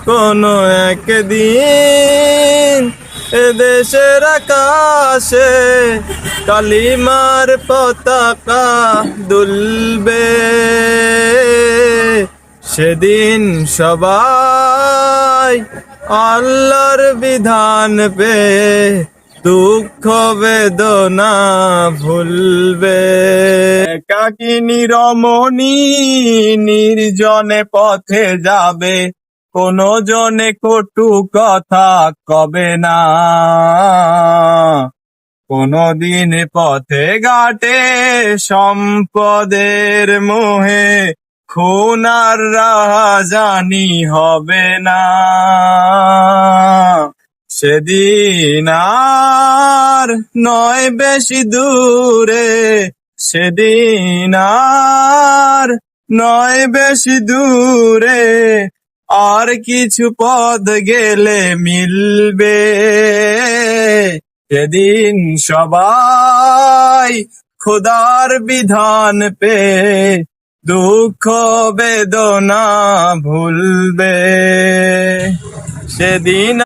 কোনো একদিন এদেশের আকাশে কালিমার পতাকা দুলবে। সেদিন সবাই আল্লাহর বিধান পে দুঃখ বেদনা ভুলবে। একাকিনী রমণী নির্জনে পথে যাবে, কোনো জনে কটু কথা কবে না। কোনদিন পথে ঘাটে সম্পদের মোহে খুন আর রাহাজানি হবে না। সেদিন আর নয় বেশি দূরে, সেদিন আর নয় বেশি দূরে, আর কিছু পথ গেলে মিলবে। সেদিন সবাই খোদার বিধান পে দুঃখ বেদনা ভুলবে। সেদিন